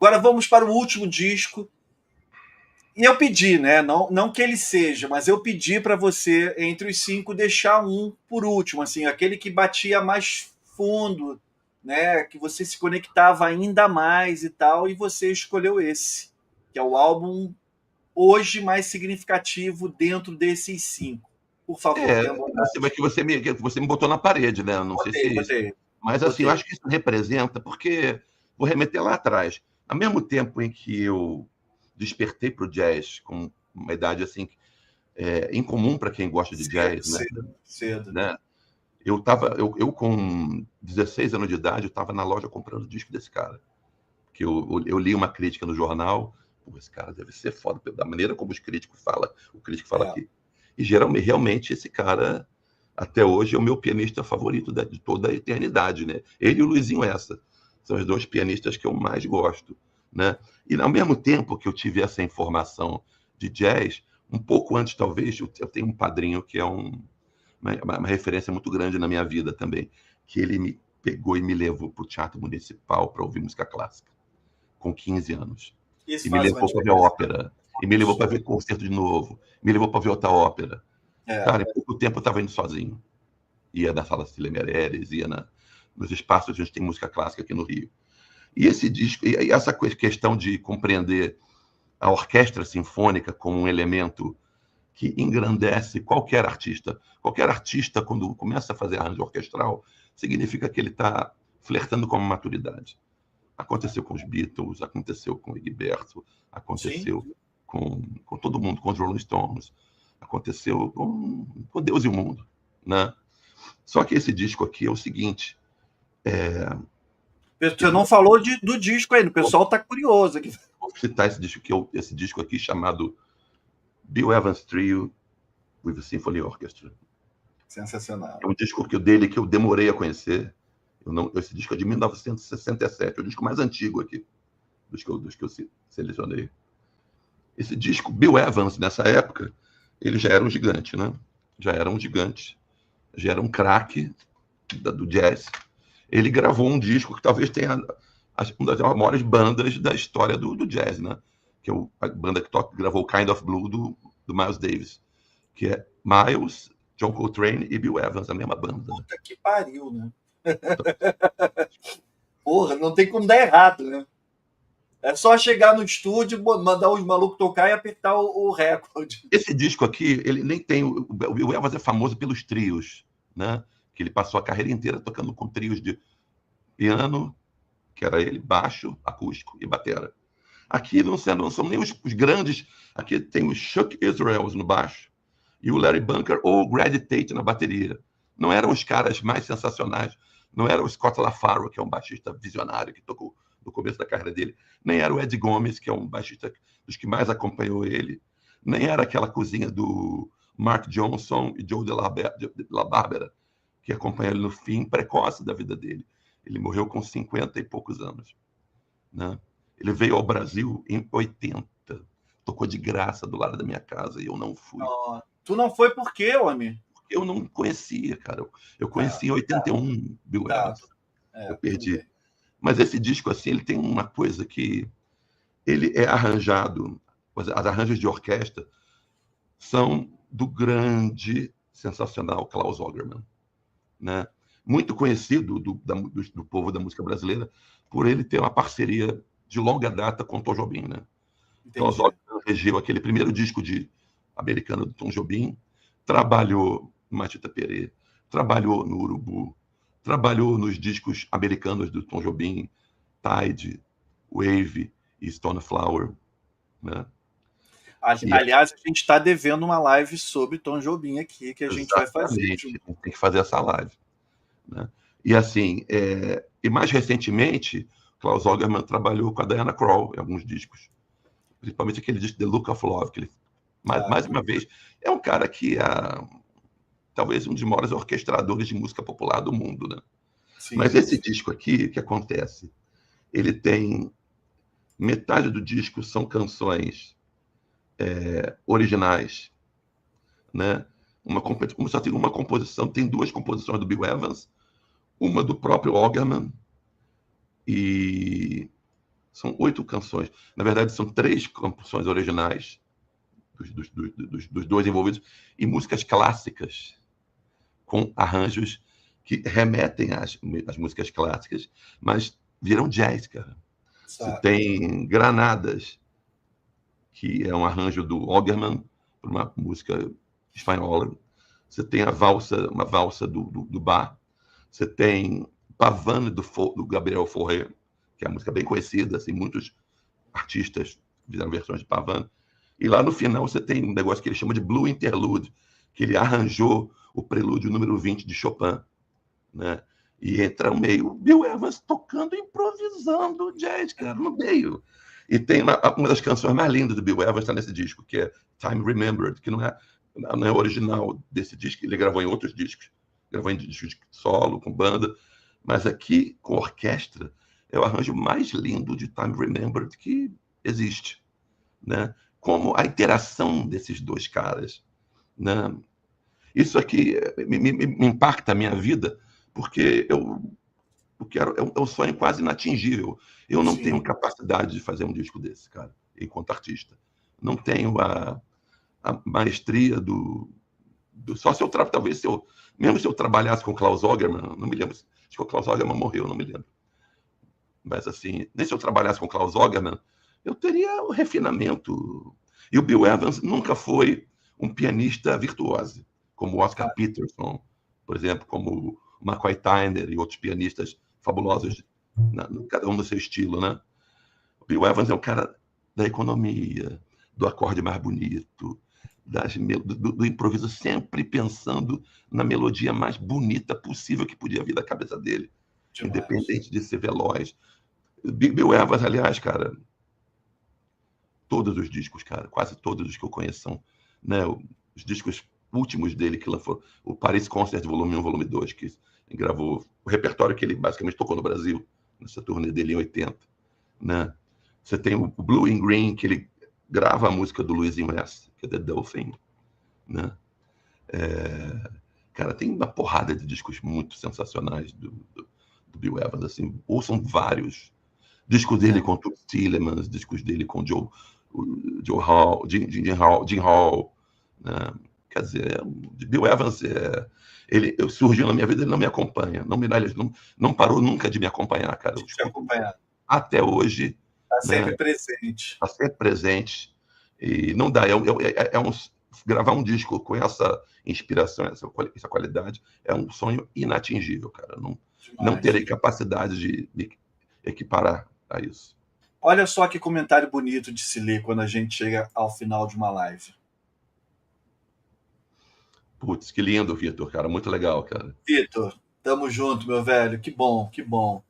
Agora vamos para o último disco. E eu pedi, né? Não que ele seja, mas eu pedi para você, entre os 5, deixar um por último, assim, aquele que batia mais fundo, né? Que você se conectava ainda mais e tal, e você escolheu esse, que é o álbum hoje mais significativo dentro desses 5. Por favor, É, tenha bondade. que você me botou na parede, né? Não sei se é isso. Botei. Mas assim, eu Botei. acho que isso representa, porque vou remeter lá atrás. Ao mesmo tempo em que eu despertei para o jazz, com uma idade assim incomum para quem gosta de Cedo, jazz, né? cedo, cedo. né? Eu com 16 anos de idade, eu estava na loja comprando disco desse cara. Que eu li uma crítica no jornal, pô, esse cara deve ser foda, da maneira como o crítico fala É. aqui. E geralmente, realmente, esse cara, até hoje, é o meu pianista favorito de toda a eternidade, né? Ele e o Luizinho Essa. São os dois pianistas que eu mais gosto, né? E ao mesmo tempo que eu tive essa informação de jazz, um pouco antes, talvez, eu tenho um padrinho que é uma referência muito grande na minha vida também, que ele me pegou e me levou para o Teatro Municipal para ouvir música clássica, com 15 anos. Isso E me faz uma levou para ver diferença ópera. E me levou para ver concerto de novo. Me levou para ver outra ópera. é, Cara, em pouco tempo eu estava indo sozinho. Ia na Sala Cecília Meirelles, nos espaços onde tem música clássica aqui no Rio. E esse disco, e essa questão de compreender a orquestra sinfônica como um elemento que engrandece qualquer artista. Qualquer artista, quando começa a fazer arranjo orquestral, significa que ele está flertando com a maturidade. Aconteceu com os Beatles, aconteceu com o Egberto, sim. aconteceu com todo mundo, com os Rolling Stones, aconteceu com Deus e o mundo, né? Só que esse disco aqui é o seguinte, Você não falou do disco ainda, o pessoal está curioso aqui. vou citar esse disco aqui chamado Bill Evans Trio with the Symphony Orchestra. Sensacional. É um disco dele que eu demorei a conhecer. Esse disco é de 1967, é o disco mais antigo aqui dos que eu selecionei. Esse disco, Bill Evans, nessa época, ele já era um gigante, né? Já era um gigante, já era um craque do jazz. Ele gravou um disco que talvez tenha uma das maiores bandas da história do jazz, né? Que é a banda que gravou Kind of Blue do Miles Davis, que é Miles, John Coltrane e Bill Evans, a mesma banda. Puta que pariu, né? Porra, não tem como dar errado, né? É só chegar no estúdio, mandar os malucos tocar e apertar o recorde. Esse disco aqui, ele nem tem. O Bill Evans é famoso pelos trios, né? Que ele passou a carreira inteira tocando com trios de piano, que era ele, baixo, acústico e batera. Aqui não são nem os grandes. Aqui tem o Chuck Israels no baixo e o Larry Bunker ou o Grady Tate na bateria. Não eram os caras mais sensacionais. Não era o Scott LaFaro, que é um baixista visionário que tocou no começo da carreira dele. Nem era o Ed Gomes, que é um baixista dos que mais acompanhou ele. Nem era aquela cozinha do Mark Johnson e Joe de La Barbera, que acompanhou ele no fim precoce da vida dele. Ele morreu com 50 e poucos anos, né? Ele veio ao Brasil em 80. Tocou de graça do lado da minha casa e eu não fui. Oh, tu não foi por quê, homem? Eu não conhecia, cara. Eu conheci Tá, em 81 Bill tá. Evans. Eu Tudo perdi. bem. Mas esse disco, assim, ele tem uma coisa que ele é arranjado, as arranjos de orquestra são do grande, sensacional Klaus Ogerman, né? Muito conhecido do povo da música brasileira por ele ter uma parceria de longa data com Tom Jobim, né? Klaus Entendi. Ogerman regeu aquele primeiro disco americano do Tom Jobim, trabalhou no Matita Perê, trabalhou no Urubu, trabalhou nos discos americanos do Tom Jobim, Tide, Wave e Stoneflower, né? Aliás, a gente está devendo uma live sobre Tom Jobim aqui, que a gente vai fazer. Exatamente, tem que fazer essa live, né? E assim, e mais recentemente, Klaus Ogerman trabalhou com a Diana Krall em alguns discos, principalmente aquele disco The Look of Love, que ele, mais uma vez, é um cara que é talvez um dos maiores orquestradores de música popular do mundo, né? Sim. Mas esse disco aqui, o que acontece? Ele tem metade do disco são canções originais, né? Como só tem uma composição, tem duas composições do Bill Evans, uma do próprio Ogerman e São 8 canções. Na verdade, são 3 canções originais dos dois envolvidos e músicas clássicas com arranjos que remetem às músicas clássicas, mas viram jazz, cara. Você Sabe? tem Granadas, que é um arranjo do Ogerman, para uma música espanhola. Você tem uma valsa do Bach. Você tem Pavane, do Gabriel Fauré, que é uma música bem conhecida, assim, muitos artistas fizeram versões de Pavane. E lá no final você tem um negócio que ele chama de Blue Interlude, que ele arranjou o prelúdio número 20 de Chopin, né? E entra meio Bill Evans tocando, improvisando jazz, cara, no meio. E tem uma das canções mais lindas do Bill Evans está nesse disco, que é Time Remembered, que não é original desse disco, ele gravou em outros discos, gravou em discos de solo, com banda, mas aqui, com orquestra, é o arranjo mais lindo de Time Remembered que existe, né? Como a interação desses dois caras, né? Isso aqui me impacta a minha vida, porque é um sonho quase inatingível. Eu não tenho Sim, capacidade de fazer um disco desse, cara, enquanto artista. Não tenho a maestria só se eu talvez mesmo se eu trabalhasse com o Klaus Ogerman, não me lembro, acho que o Klaus Ogerman morreu, não me lembro. Mas assim, nem se eu trabalhasse com o Klaus Ogerman, eu teria o refinamento. E o Bill Evans nunca foi um pianista virtuoso, como o Oscar cara. Peterson, por exemplo, como o McCoy Tyner e outros pianistas fabulosos, cada um no seu estilo, né? O Bill Evans é o cara da economia, do acorde mais bonito, do improviso, sempre pensando na melodia mais bonita possível que podia vir da cabeça dele, Demais. independente de ser veloz. Bill Evans, aliás, cara, todos os discos, cara, quase todos os que eu conheço são, né, os discos últimos dele que lançou, o Paris Concert Volume 1, Volume 2, que gravou o repertório que ele basicamente tocou no Brasil, nessa turnê dele em 80, né? Você tem o Blue and Green, que ele grava a música do Louis Innes, que é The Dolphin, né? Cara, tem uma porrada de discos muito sensacionais do Bill Evans, assim, ouçam vários. Discos dele É. com Toots Thielemans, discos dele com Joe Hall, Jim Hall, né? Quer dizer, Bill Evans, ele surgiu na minha vida, ele não me acompanha, não parou nunca de me acompanhar, cara. Eu Te escuto acompanhar. até hoje, Está né? sempre presente. Está sempre presente e não dá. Gravar um disco com essa inspiração, essa qualidade, é um sonho inatingível, cara. Não Demais. terei capacidade de me equiparar a isso. Olha só que comentário bonito de se ler quando a gente chega ao final de uma live. Putz, que lindo, Vitor, cara. Muito legal, cara. Vitor, tamo junto, meu velho. Que bom, que bom.